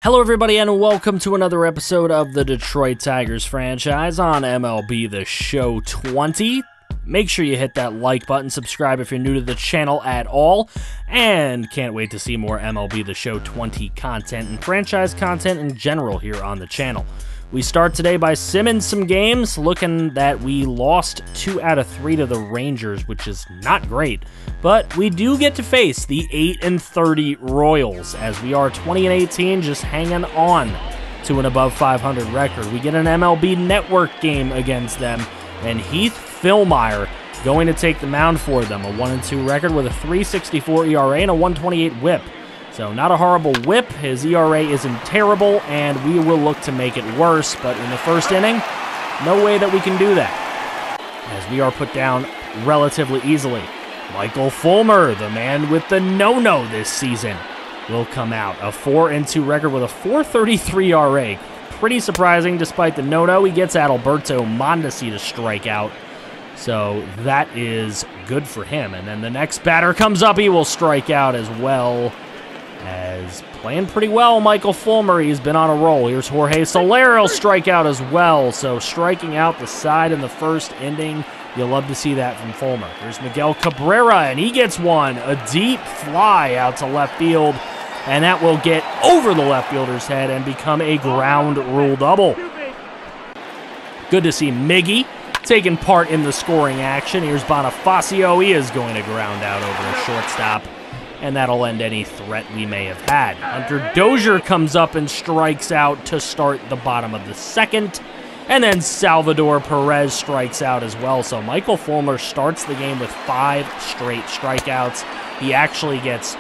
Hello everybody and welcome to another episode of the Detroit Tigers franchise on MLB The Show 20. Make sure you hit that like button, subscribe if you're new to the channel at all, and can't wait to see more MLB The Show 20 content and franchise content in general here on the channel. We start today by simming some games, looking that we lost 2 out of 3 to the Rangers, which is not great. But we do get to face the 8-30 Royals, as we are 20-18, just hanging on to an above 500 record. We get an MLB Network game against them, and Heath Fillmyer going to take the mound for them. A 1-2 record with a 3.64 ERA and a 1.28 WHIP. So not a horrible whip, his ERA isn't terrible, and we will look to make it worse, but in the first inning, no way that we can do that, as we are put down relatively easily. Michael Fulmer, the man with the no-no this season, will come out. A 4-2 record with a 4.33 ERA. Pretty surprising despite the no-no. He gets Adalberto Mondesi to strike out, so that is good for him. And then the next batter comes up, he will strike out as well. As playing pretty well, Michael Fulmer, he's been on a roll. Here's Jorge Soler, he'll strike out as well. So striking out the side in the first inning, you'll love to see that from Fulmer. Here's Miguel Cabrera, and he gets one. A deep fly out to left field, and that will get over the left fielder's head and become a ground rule double. Good to see Miggy taking part in the scoring action. Here's Bonifacio, he is going to ground out over the shortstop, and that'll end any threat we may have had. Hunter Dozier comes up and strikes out to start the bottom of the second, and then Salvador Perez strikes out as well. So Michael Fulmer starts the game with 5 straight strikeouts. He actually gets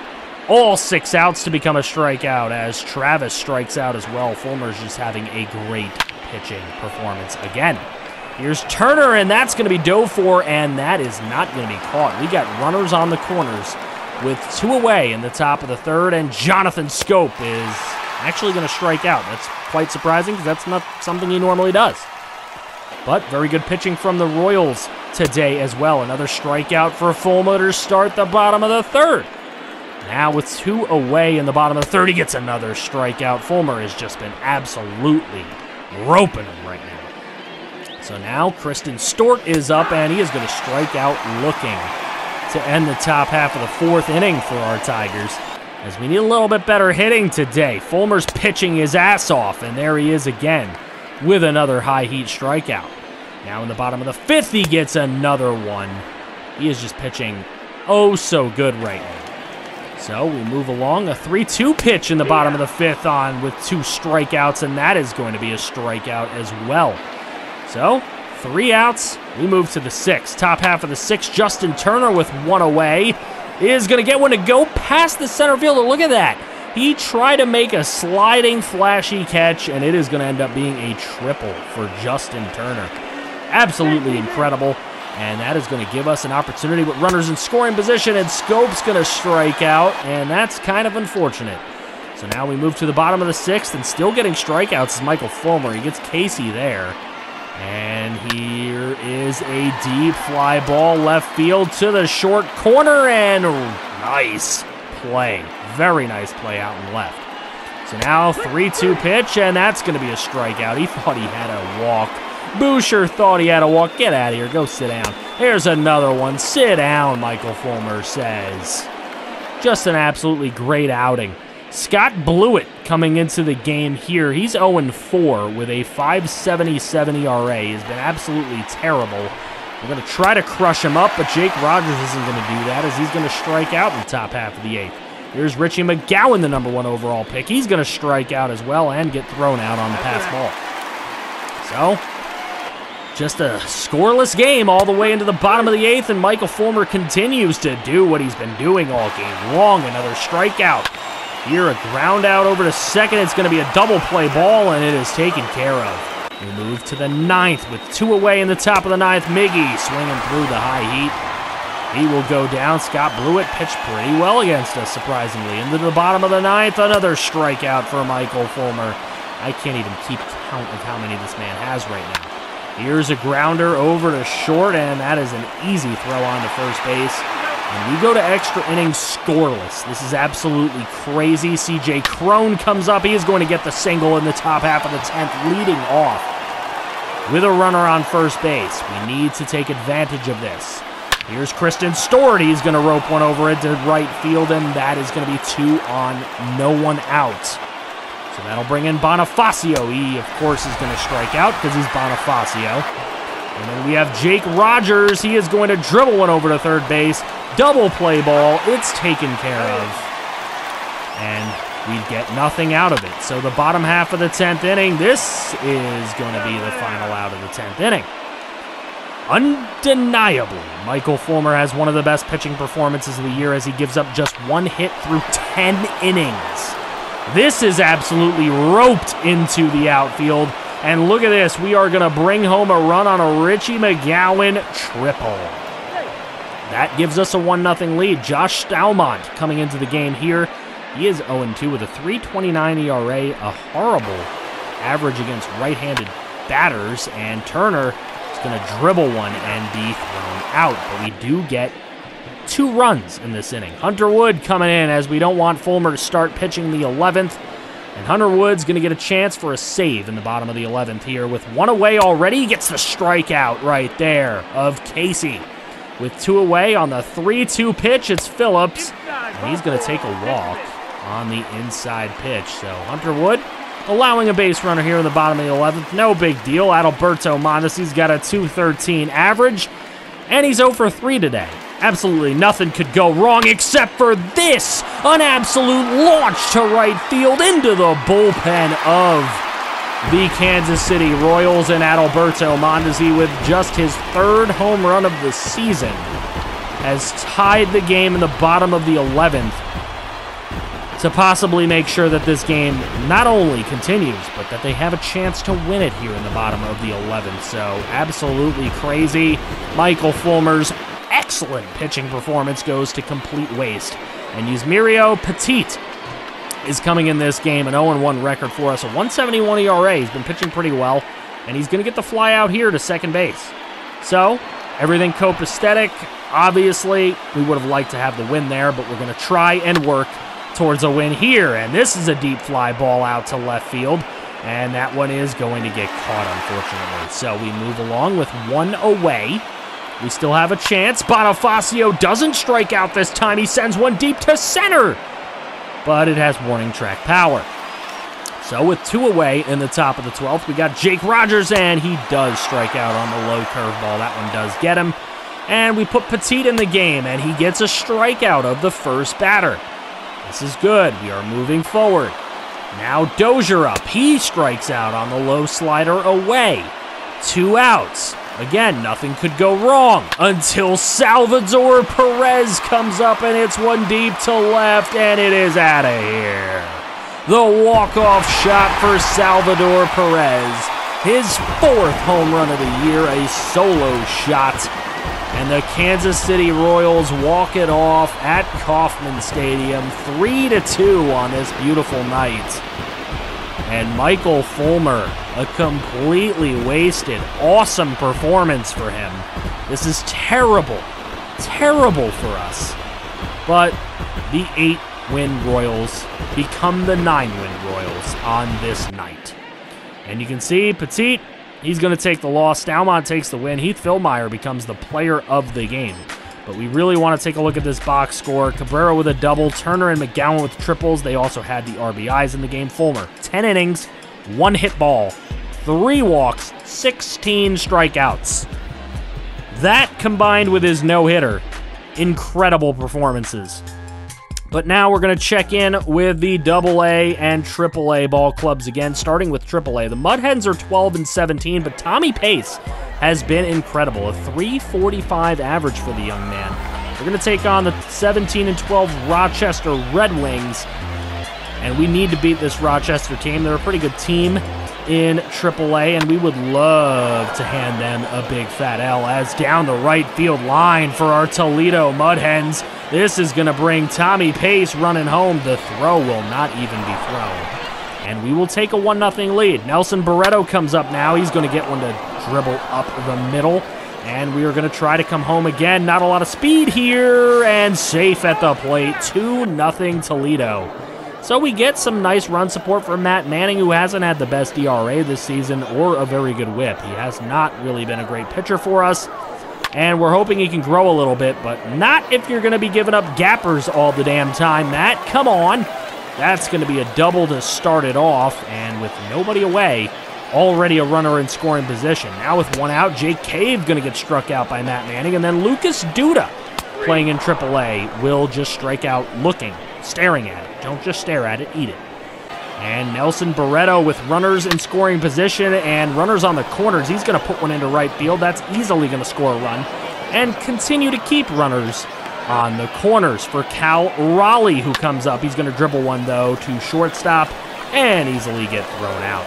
all 6 outs to become a strikeout as Travis strikes out as well. Fulmer's just having a great pitching performance again. Here's Turner, and that's going to be dove for, and that is not going to be caught. We got runners on the corners with 2 away in the top of the third, and Jonathan Scope is actually going to strike out. That's quite surprising because that's not something he normally does. But very good pitching from the Royals today as well. Another strikeout for Fulmer to start the bottom of the third. Now with 2 away in the bottom of the third, he gets another strikeout. Fulmer has just been absolutely roping him right now. So now Kristen Stort is up, and he is going to strike out looking to end the top half of the 4th inning for our Tigers, as we need a little bit better hitting today. Fulmer's pitching his ass off, and there he is again with another high heat strikeout. Now in the bottom of the 5th, he gets another one. He is just pitching oh so good right now. So we move along, a 3-2 pitch in the bottom of the 5th on with 2 strikeouts, and that is going to be a strikeout as well. So 3 outs, we move to the 6th. Top half of the 6th, Justin Turner with 1 away is going to get one to go past the center fielder. Look at that. He tried to make a sliding, flashy catch, and it is going to end up being a triple for Justin Turner. Absolutely incredible, and that is going to give us an opportunity with runners in scoring position, and Scope's going to strike out, and that's kind of unfortunate. So now we move to the bottom of the 6th, and still getting strikeouts is Michael Fulmer. He gets Casey there. And here is a deep fly ball left field to the short corner, and nice play. Very nice play out and left. So now 3-2 pitch, and that's going to be a strikeout. He thought he had a walk. Boucher thought he had a walk. Get out of here. Go sit down. Here's another one. Sit down, Michael Fulmer says. Just an absolutely great outing. Scott Blewett coming into the game here. He's 0-4 with a 5.77 ERA. He's been absolutely terrible. We're going to try to crush him up, but Jake Rogers isn't going to do that, as he's going to strike out in the top half of the 8th. Here's Richie McGowan, the number 1 overall pick. He's going to strike out as well and get thrown out on the pass ball. So, just a scoreless game all the way into the bottom of the 8th, and Michael Fulmer continues to do what he's been doing all game long. Another strikeout. Here, a ground out over to second. It's going to be a double play ball, and it is taken care of. We move to the 9th with 2 away in the top of the 9th. Miggy swinging through the high heat. He will go down. Scott Blewett pitched pretty well against us, surprisingly. Into the bottom of the 9th, another strikeout for Michael Fulmer. I can't even keep count of how many this man has right now. Here's a grounder over to short, and that is an easy throw on to first base. And we go to extra innings scoreless. This is absolutely crazy. CJ Crone comes up. He is going to get the single in the top half of the 10th, leading off with a runner on first base. We need to take advantage of this. Here's Kristen Stewart. He's going to rope one over into right field, and that is going to be 2 on, no one out. So that'll bring in Bonifacio. He, of course, is going to strike out because he's Bonifacio. And then we have Jake Rogers. He is going to dribble one over to third base. Double play ball. It's taken care of. And we get nothing out of it. So the bottom half of the 10th inning, this is going to be the final out of the 10th inning. Undeniably, Michael Fulmer has one of the best pitching performances of the year as he gives up just 1 hit through 10 innings. This is absolutely roped into the outfield. And look at this. We are going to bring home a run on a Richie McGowan triple. That gives us a 1-0 lead. Josh Stalmont coming into the game here. He is 0-2 with a 3.29 ERA, a horrible average against right-handed batters. And Turner is going to dribble one and be thrown out. But we do get 2 runs in this inning. Hunter Wood coming in as we don't want Fulmer to start pitching the 11th. And Hunter Wood's going to get a chance for a save in the bottom of the 11th here. With 1 away already, he gets the strikeout right there of Casey. With 2 away on the 3-2 pitch, it's Phillips. And he's going to take a walk on the inside pitch. So Hunter Wood allowing a base runner here in the bottom of the 11th. No big deal. Adalberto Mondesi's got a 2.13 average. And he's 0 for 3 today. Absolutely nothing could go wrong except for this. An absolute launch to right field into the bullpen of the Kansas City Royals, and Adalberto Mondesi, with just his 3rd home run of the season, has tied the game in the bottom of the 11th to possibly make sure that this game not only continues, but that they have a chance to win it here in the bottom of the 11th. So absolutely crazy. Michael Fulmer's excellent pitching performance goes to complete waste. And Yusmeiro Petit is coming in this game, an 0-1 record for us, a 1.71 ERA. He's been pitching pretty well, and he's going to get the fly out here to second base. So, everything copacetic. Obviously, we would have liked to have the win there, but we're going to try and work towards a win here. And this is a deep fly ball out to left field, and that one is going to get caught, unfortunately. So we move along with 1 away. We still have a chance. Bonifacio doesn't strike out this time. He sends one deep to center, but it has warning track power. So with 2 away in the top of the 12th, we got Jake Rogers, and he does strike out on the low curveball. That one does get him. And we put Petit in the game, and he gets a strikeout of the first batter. This is good. We are moving forward. Now Dozier up. He strikes out on the low slider away. 2 outs. Again, nothing could go wrong until Salvador Perez comes up and hits one deep to left, and it is out of here. The walk-off shot for Salvador Perez. His 4th home run of the year, a solo shot. And the Kansas City Royals walk it off at Kauffman Stadium, 3-2 on this beautiful night. And Michael Fulmer, a completely wasted, awesome performance for him. This is terrible, terrible for us. But the 8-win Royals become the 9-win Royals on this night. And you can see Petit, he's going to take the loss. Stalmont takes the win. Heath Fillmyer becomes the player of the game. But we really want to take a look at this box score. Cabrera with a double, Turner and McGowan with triples. They also had the RBIs in the game. Fulmer, 10 innings, 1 hit ball, 3 walks, 16 strikeouts. That combined with his no-hitter, incredible performances. But now we're going to check in with the AA and AAA ball clubs again, starting with AAA. The Mud Hens are 12-17, but Tommy Pace has been incredible. A 3.45 average for the young man. We're going to take on the 17-12 Rochester Red Wings, and we need to beat this Rochester team. They're a pretty good team in AAA, and we would love to hand them a big fat L. As down the right field line for our Toledo Mud Hens. This is going to bring Tommy Pace running home. The throw will not even be thrown. And we will take a 1-0 lead. Nelson Barreto comes up now. He's going to get one to dribble up the middle. And we are going to try to come home again. Not a lot of speed here, and safe at the plate. 2-0 Toledo. So we get some nice run support from Matt Manning, who hasn't had the best ERA this season or a very good whip. He has not really been a great pitcher for us, and we're hoping he can grow a little bit, but not if you're going to be giving up gappers all the damn time, Matt. Come on. That's going to be a double to start it off, and with nobody away, already a runner in scoring position. Now with one out, Jake Cave going to get struck out by Matt Manning, and then Lucas Duda, playing in AAA, will just strike out looking, staring at it. Don't just stare at it, eat it. And Nelson Barreto with runners in scoring position and runners on the corners. He's going to put one into right field. That's easily going to score a run. And continue to keep runners on the corners for Cal Raleigh, who comes up. He's going to dribble one, though, to shortstop and easily get thrown out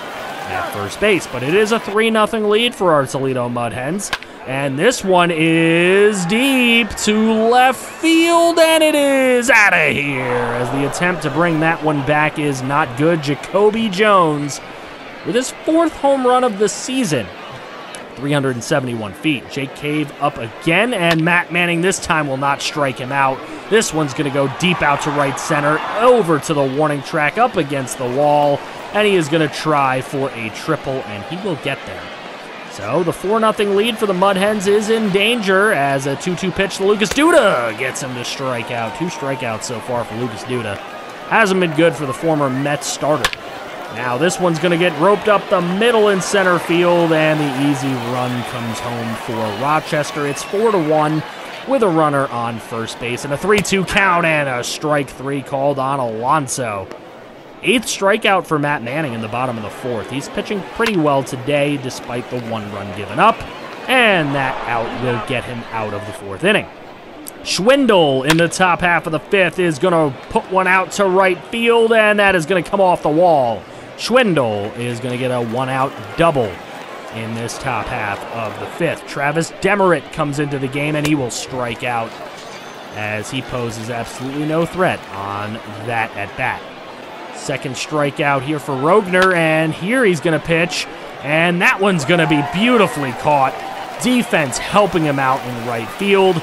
at first base. But it is a 3-0 lead for our Toledo Mud Hens. And this one is deep to left field, and it is out of here as the attempt to bring that one back is not good. Jacoby Jones with his 4th home run of the season, 371 feet. Jake Cave up again, and Matt Manning this time will not strike him out. This one's going to go deep out to right center, over to the warning track, up against the wall, and he is going to try for a triple, and he will get there. So the 4-0 lead for the Mud Hens is in danger as a 2-2 pitch to Lucas Duda gets him to strike out. 2 strikeouts so far for Lucas Duda. Hasn't been good for the former Mets starter. Now this one's going to get roped up the middle in center field, and the easy run comes home for Rochester. It's 4-1 with a runner on first base and a 3-2 count and a strike 3 called on Alonso. 8th strikeout for Matt Manning in the bottom of the 4th. He's pitching pretty well today despite the 1 run given up, and that out will get him out of the 4th inning. Schwindel in the top half of the 5th is going to put one out to right field, and that is going to come off the wall. Schwindel is going to get a 1-out double in this top half of the 5th. Travis Demerit comes into the game, and he will strike out as he poses absolutely no threat on that at-bat. 2nd strikeout here for Rogner, and here he's going to pitch, and that one's going to be beautifully caught. Defense helping him out in right field,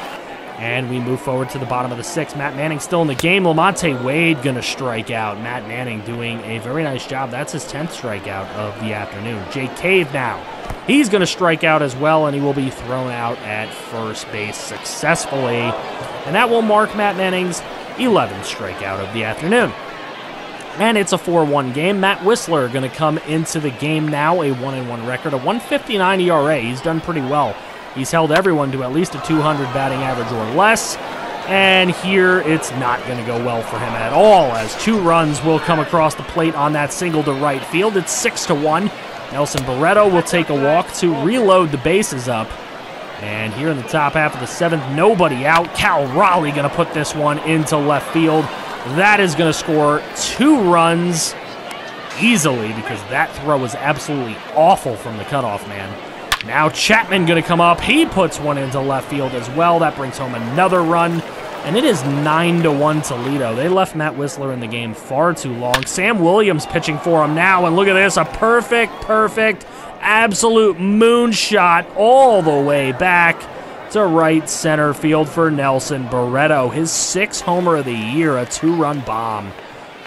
and we move forward to the bottom of the 6th. Matt Manning still in the game. Lamonte Wade going to strike out. Matt Manning doing a very nice job. That's his 10th strikeout of the afternoon. Jake Cave now. He's going to strike out as well, and he will be thrown out at first base successfully, and that will mark Matt Manning's 11th strikeout of the afternoon. And it's a 4-1 game. Matt Whistler going to come into the game now, a 1-1 record, a 1.59 ERA. He's done pretty well. He's held everyone to at least a 200 batting average or less. And here it's not going to go well for him at all, as 2 runs will come across the plate on that single to right field. It's 6-1. Nelson Barreto will take a walk to reload the bases up. And here in the top half of the 7th, nobody out. Cal Raleigh going to put this one into left field. That is going to score 2 runs easily because that throw was absolutely awful from the cutoff man. Now Chapman going to come up. He puts one into left field as well. That brings home another run, and it is 9-1 Toledo. They left Matt Whistler in the game far too long. Sam Williams pitching for him now, and look at this, a perfect, absolute moonshot all the way back to right center field for Nelson Barreto. His 6th homer of the year, a 2-run bomb.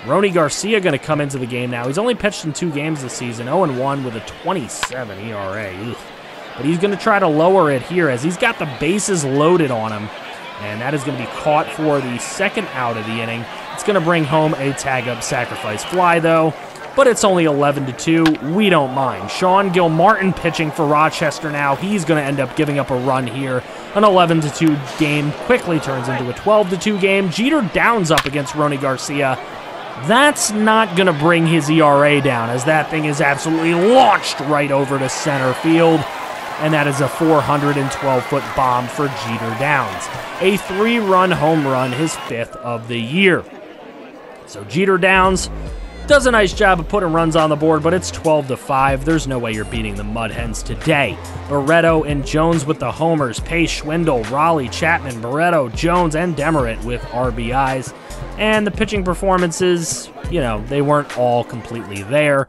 Rony Garcia going to come into the game now. He's only pitched in 2 games this season, 0-1 with a 27 ERA. Ugh. But he's going to try to lower it here as he's got the bases loaded on him. And that is going to be caught for the 2nd out of the inning. It's going to bring home a tag-up sacrifice fly, though. But it's only 11-2. We don't mind. Sean Gilmartin pitching for Rochester now. He's going to end up giving up a run here. An 11-2 game quickly turns into a 12-2 game. Jeter Downs up against Rony Garcia. That's not going to bring his ERA down, as that thing is absolutely launched right over to center field. And that is a 412-foot bomb for Jeter Downs. A 3-run home run, his 5th of the year. So Jeter Downs does a nice job of putting runs on the board, but it's 12-5. There's no way you're beating the Mud Hens today. Barreto and Jones with the homers. Pace, Schwindel, Raleigh, Chapman, Barreto, Jones, and Demerit with RBIs. And the pitching performances, they weren't all completely there.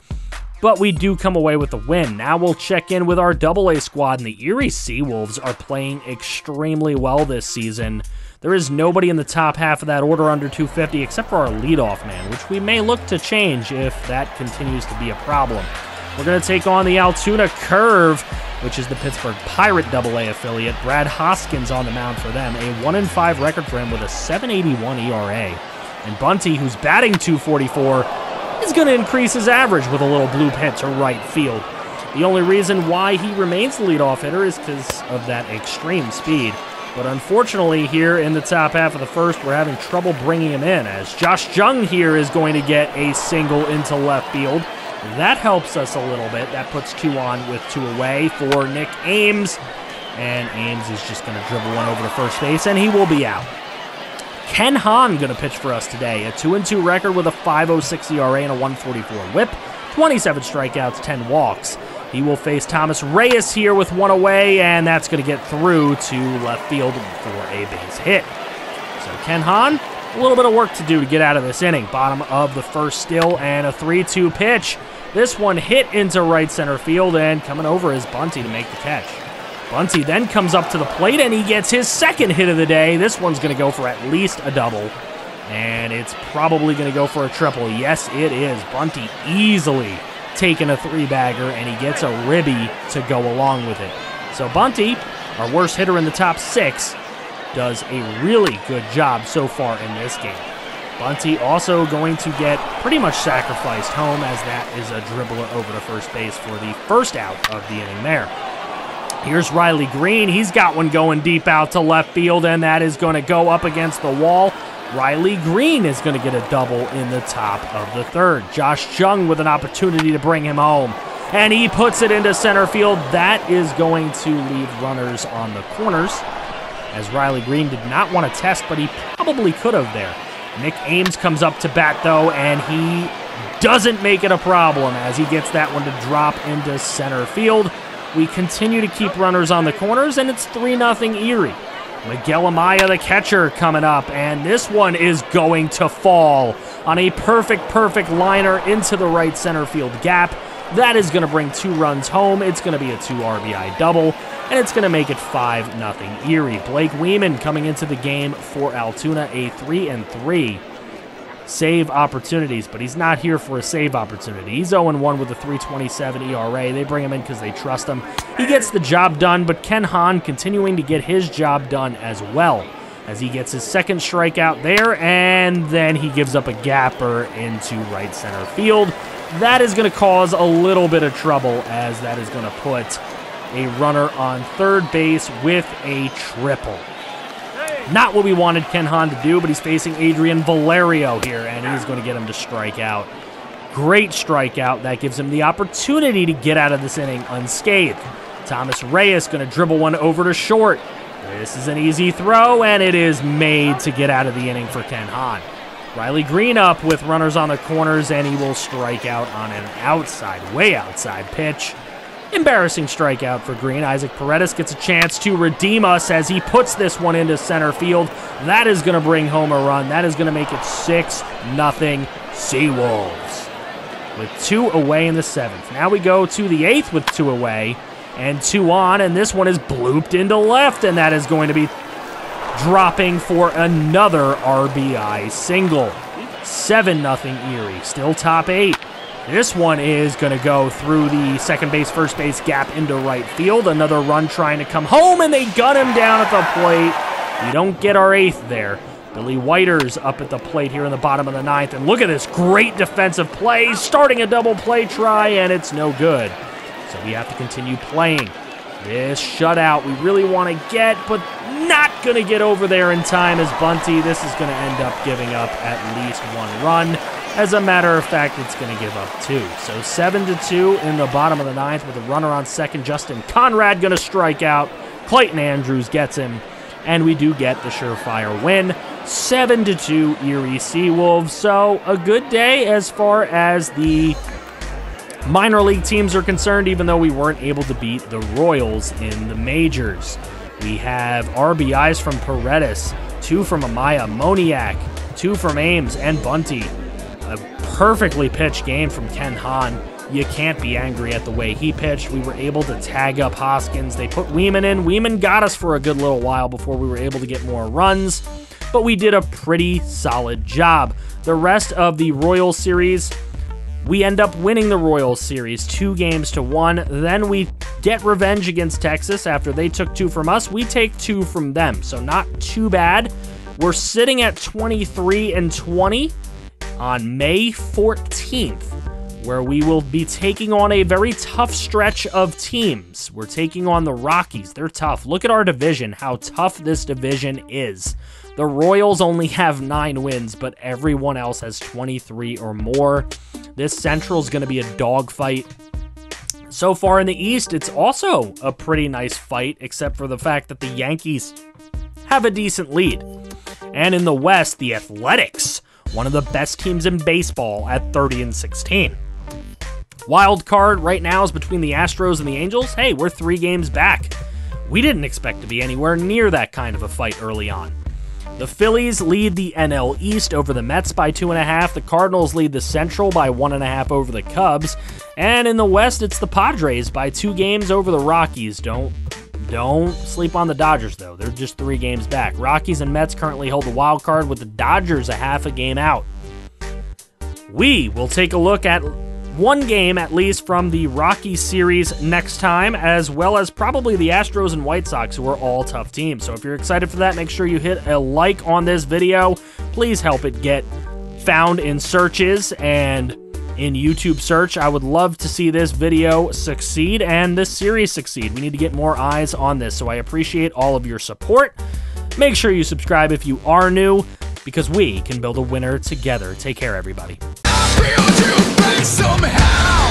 but we do come away with the win. Now we'll check in with our AA squad, and the Erie Seawolves are playing extremely well this season. There is nobody in the top half of that order under 250 except for our leadoff man, which we may look to change if that continues to be a problem. We're going to take on the Altoona Curve, which is the Pittsburgh Pirate AA affiliate. Brad Hoskins on the mound for them, a 1-5 record for him with a 7.81 ERA. And Bunty, who's batting .244, is going to increase his average with a little bloop hit to right field. The only reason why he remains the leadoff hitter is because of that extreme speed. But unfortunately, here in the top half of the first, we're having trouble bringing him in, as Josh Jung here is going to get a single into left field. That helps us a little bit. That puts 2 on with 2 away for Nick Ames. And Ames is just going to dribble one over to first base, and he will be out. Ken Hahn going to pitch for us today. A 2-2 record with a 5.06 ERA and a 1.44 whip. 27 strikeouts, 10 walks. He will face Thomas Reyes here with 1 away, and that's going to get through to left field for a base hit. So Ken Hahn, a little bit of work to do to get out of this inning. Bottom of the first still, and a 3-2 pitch. This one hit into right center field, and coming over is Bunty to make the catch. Bunty then comes up to the plate, and he gets his second hit of the day. This one's going to go for at least a double, and it's probably going to go for a triple. Yes, it is. Bunty easily taking a 3-bagger, and he gets a ribby to go along with it. So Bunty, our worst hitter in the top 6, does a really good job so far in this game. Bunty also going to get pretty much sacrificed home, as that is a dribbler over to first base for the first out of the inning there. Here's Riley Green. He's got one going deep out to left field, and that is going to go up against the wall. Riley Green is going to get a double in the top of the third. Josh Jung with an opportunity to bring him home, and he puts it into center field. That is going to leave runners on the corners, as Riley Green did not want to test, but he probably could have there. Nick Ames comes up to bat, though, and he doesn't make it a problem as he gets that one to drop into center field. We continue to keep runners on the corners, and it's 3-0 Erie. Miguel Amaya, the catcher, coming up, and this one is going to fall on a perfect liner into the right center field gap. That is going to bring 2 runs home. It's going to be a 2 RBI double, and it's going to make it 5-0 Erie. Blake Weeman coming into the game for Altoona, a 3-3 save opportunities, but he's not here for a save opportunity. He's 0-1 with a 3.27 ERA. They bring him in because they trust him. He gets the job done, but Ken Hahn continuing to get his job done as well, as he gets his second strikeout there, and then he gives up a gapper into right center field. That is going to cause a little bit of trouble, as that is going to put a runner on third base with a triple. Not what we wanted Ken Hahn to do, but he's facing Adrian Valerio here, and he's going to get him to strike out. Great strikeout. That gives him the opportunity to get out of this inning unscathed. Thomas Reyes going to dribble one over to short. This is an easy throw, and it is made to get out of the inning for Ken Hahn. Riley Green up with runners on the corners, and he will strike out on an outside, way outside pitch. Embarrassing strikeout for Green. Isaac Paredes gets a chance to redeem us as he puts this one into center field. That is going to bring home a run. That is going to make it 6-0 Seawolves, with 2 away in the 7th. Now we go to the 8th with 2 away and 2 on, and this one is blooped into left, and that is going to be dropping for another RBI single. 7-0 Erie, still top 8. This one is going to go through the second base, first base gap into right field. Another run trying to come home, and they gun him down at the plate. We don't get our 8th there. Billy Whiter's up at the plate here in the bottom of the 9th, and look at this great defensive play, starting a double play try, and it's no good. So we have to continue playing. This shutout we really want to get, but not going to get over there in time as Bunty. This is going to end up giving up at least 1 run. As a matter of fact, it's going to give up 2. So 7-2 in the bottom of the 9th with a runner on second. Justin Conrad going to strike out. Clayton Andrews gets him, and we do get the surefire win. 7-2 Erie Seawolves. So a good day as far as the minor league teams are concerned, even though we weren't able to beat the Royals in the majors. We have RBIs from Paredes, 2 from Amaya, Moniak, 2 from Ames, and Bunty. A perfectly pitched game from Ken Hahn. You can't be angry at the way he pitched. We were able to tag up Hoskins. They put Weeman in. Weeman got us for a good little while before we were able to get more runs, but we did a pretty solid job. The rest of the Royals series, we end up winning the Royals series 2-1. Then we get revenge against Texas after they took 2 from us. We take 2 from them, so not too bad. We're sitting at 23-20 on May 14th. Where we will be taking on a very tough stretch of teams. We're taking on the Rockies. They're tough. Look at our division, how tough this division is. The Royals only have 9 wins, but everyone else has 23 or more. This Central is going to be a dogfight. So far in the East, it's also a pretty nice fight, except for the fact that the Yankees have a decent lead. And in the West, the Athletics, one of the best teams in baseball at 30-16. Wild card right now is between the Astros and the Angels. Hey, we're 3 games back. We didn't expect to be anywhere near that kind of a fight early on. The Phillies lead the NL East over the Mets by 2.5. The Cardinals lead the Central by 1.5 over the Cubs. And in the West, it's the Padres by 2 games over the Rockies. Don't sleep on the Dodgers, though. They're just 3 games back. Rockies and Mets currently hold the wild card with the Dodgers a half a game out. We will take a look at 1 game at least from the Rockies series next time, as well as probably the Astros and White Sox, who are all tough teams. So if you're excited for that, make sure you hit a like on this video. Please help it get found in searches and in YouTube search. I would love to see this video succeed and this series succeed. We need to get more eyes on this, so I appreciate all of your support. Make sure you subscribe if you are new, because we can build a winner together. Take care, everybody. Somehow